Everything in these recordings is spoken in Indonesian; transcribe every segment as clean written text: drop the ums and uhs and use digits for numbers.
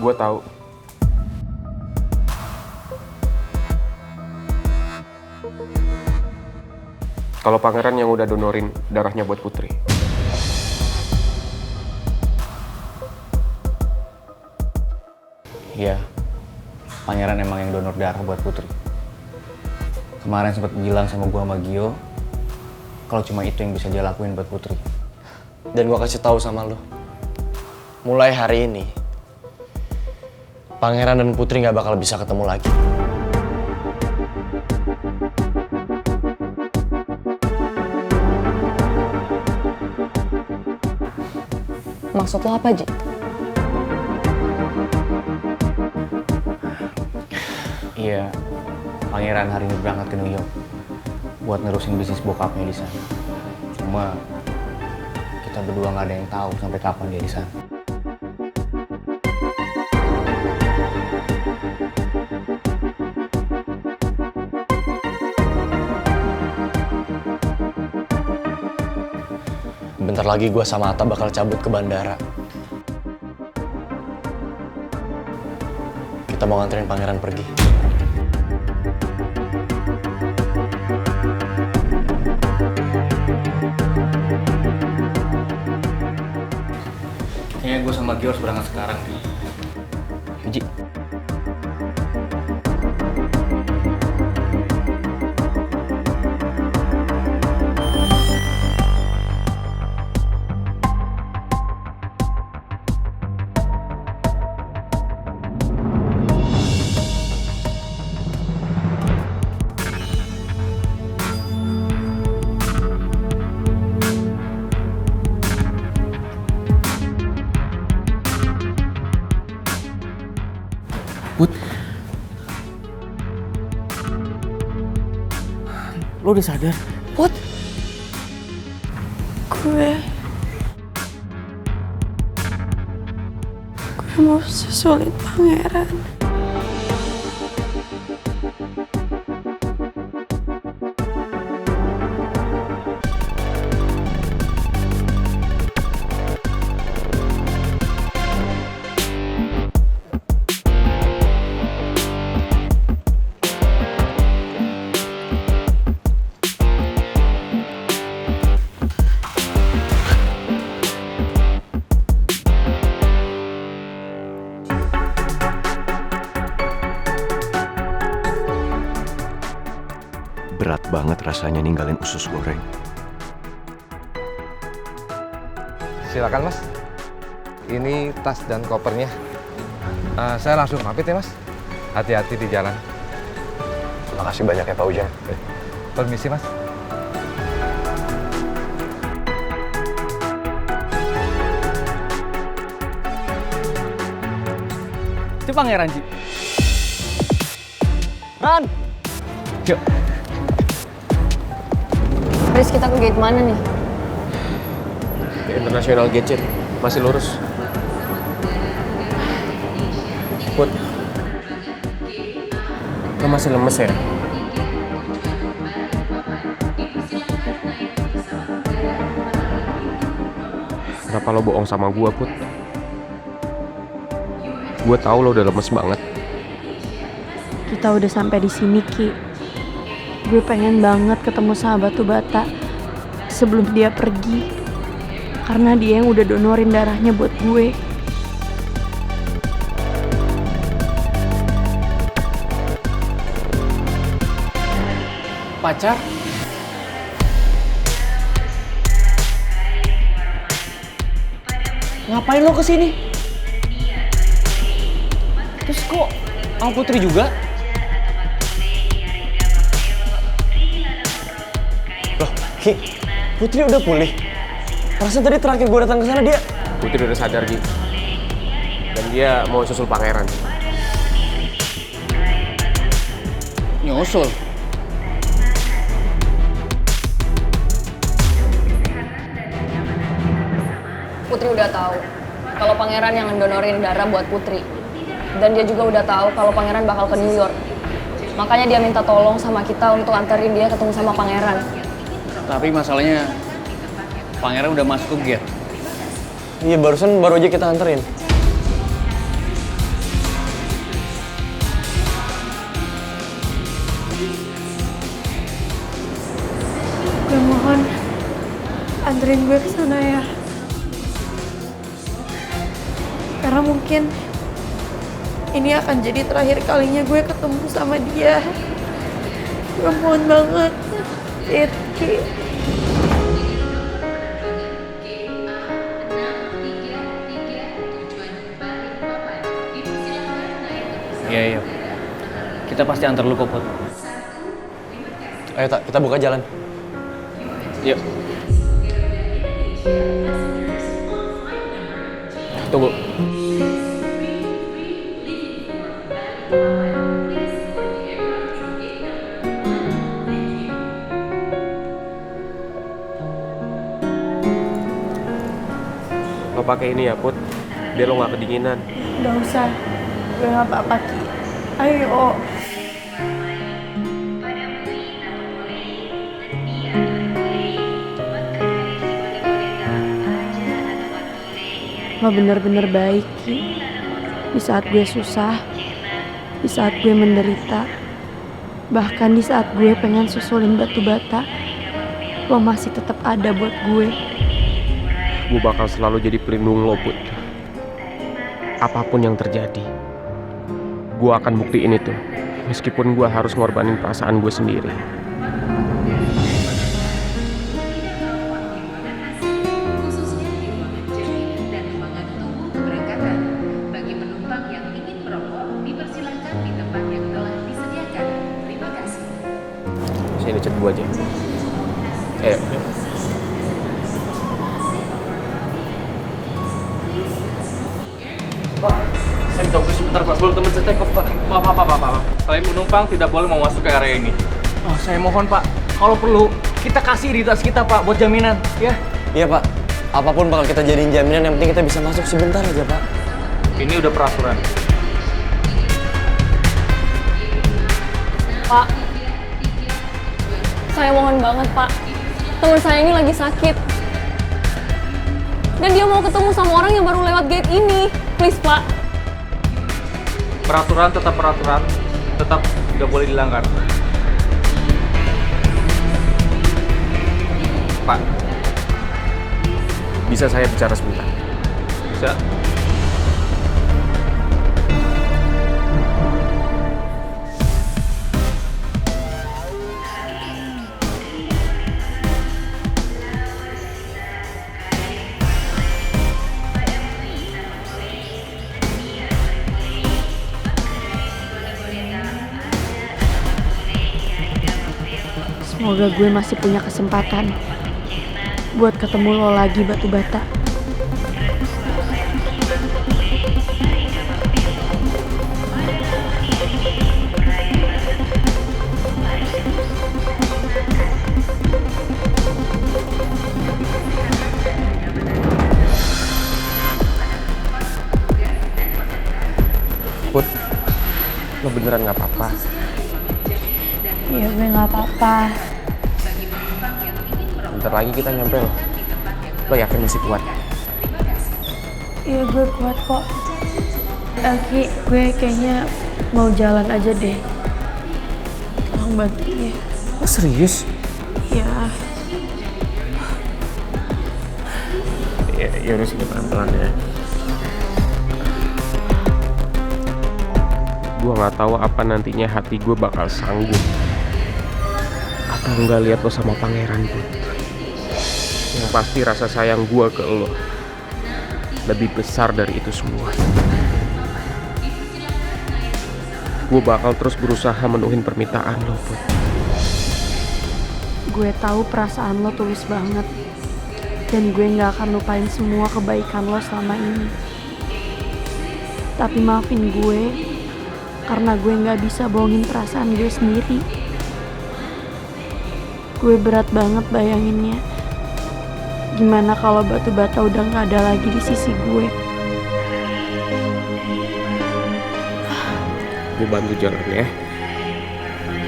Gue tahu. Kalau pangeran yang udah donorin darahnya buat Putri. Iya, pangeran emang yang donor darah buat Putri. Kemarin sempat bilang sama gua sama Gio, kalau cuma itu yang bisa dia lakuin buat Putri. Dan gua kasih tahu sama lo, mulai hari ini, Pangeran dan Putri nggak bakal bisa ketemu lagi. Maksud lo apa, Ji? Iya, pangeran hari ini berangkat ke New York buat nerusin bisnis bokapnya di sana. Cuma kita berdua nggak ada yang tahu sampai kapan dia di sana. Bentar lagi gua sama Atta bakal cabut ke bandara. Kita mau nganterin Pangeran pergi. Kayaknya gue sama Gio harus berangkat sekarang nih. Yuji. Put, lo udah sadar? Put, gue mau susulin pangeran. Berat banget rasanya ninggalin usus goreng. Silakan Mas. Ini tas dan kopernya. Saya langsung pamit ya Mas. Hati-hati di jalan. Makasih banyak ya Pak Ujang. Permisi Mas. Itu pangeran, Ji. Ran! Yuk. Riz, kita ke gate mana nih? Ke International Gadget. Masih lurus. Put. Lo masih lemes ya? Kenapa lo bohong sama gua, Put? Gua tahu lo udah lemes banget. Kita udah sampai di sini, Ki. Gue pengen banget ketemu sama Batu Bata sebelum dia pergi. Karena dia yang udah donorin darahnya buat gue. Pacar? Ngapain lo kesini? Terus kok sama Putri juga? Loh, Ki, Putri udah pulih. Perasaan tadi terakhir gue datang ke sana dia. Putri udah sadar, Gi. Dan dia mau susul pangeran. Nyusul. Putri udah tahu kalau pangeran yang ngedonorin darah buat Putri. Dan dia juga udah tahu kalau pangeran bakal ke New York. Makanya dia minta tolong sama kita untuk anterin dia ketemu sama pangeran. Tapi masalahnya pangeran udah masuk ke gate. Iya, baru aja kita anterin. anterin gue ke sana ya. Karena mungkin ini akan jadi terakhir kalinya gue ketemu sama dia. Gue mohon banget, Ki. Iya. Kita pasti antar lu kok, Put. Ayo tak, kita buka jalan. Yuk. Tunggu. Lo pakai ini ya, Put. Biar lo nggak kedinginan. Gak usah, gue gak apa-apa, Ki. Ayo. Lo bener-bener baik, Ki. Di saat gue susah, di saat gue menderita, bahkan di saat gue pengen susulin batu bata, lo masih tetap ada buat gue. Gue bakal selalu jadi pelindung lo, Put. Apapun yang terjadi, gue akan buktiin itu. Meskipun gue harus ngorbanin perasaan gue sendiri. Sini chat gue aja. Saya minta tunggu sebentar Pak, sebelum teman saya take off Pak. Maaf. Kalian penumpang tidak boleh mau masuk ke area ini. Oh, saya mohon Pak, kalau perlu kita kasih identitas kita Pak buat jaminan, ya. Iya Pak, apapun bakal kita jadiin jaminan, yang penting kita bisa masuk sebentar aja Pak. Ini udah peraturan. Pak, saya mohon banget Pak, teman saya ini lagi sakit. Dan dia mau ketemu sama orang yang baru lewat gate ini. Please Pak. Peraturan, tetap tidak boleh dilanggar. Pak, bisa saya bicara sebentar? Bisa. Semoga gue masih punya kesempatan buat ketemu lo lagi, batu bata. Put, lo beneran nggak apa-apa? Iya, gue gak apa-apa. Bentar lagi kita nyampe lo. Lo yakin masih kuat? Iya, gue kuat kok. Ki, gue kayaknya mau jalan aja deh. Tolong bantuin ya. Oh, serius? Ya. Ya udah sini pelan-pelan ya. Gue nggak tahu apa nantinya hati gue bakal sanggup atau nggak lihat lo sama pangeran, Put. Yang pasti rasa sayang gue ke lo lebih besar dari itu semua. Gue bakal terus berusaha menuhin permintaan lo, Put. Gue tahu perasaan lo tulus banget. Dan gue gak akan lupain semua kebaikan lo selama ini. Tapi maafin gue, karena gue gak bisa bohongin perasaan gue sendiri. Gue berat banget bayanginnya. Gimana kalau batu bata udah gak ada lagi di sisi gue? Gue bantu jalan ya.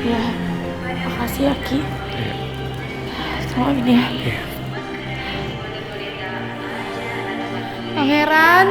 Ya, makasih ya Ki. Tolongin ya. Pangeran.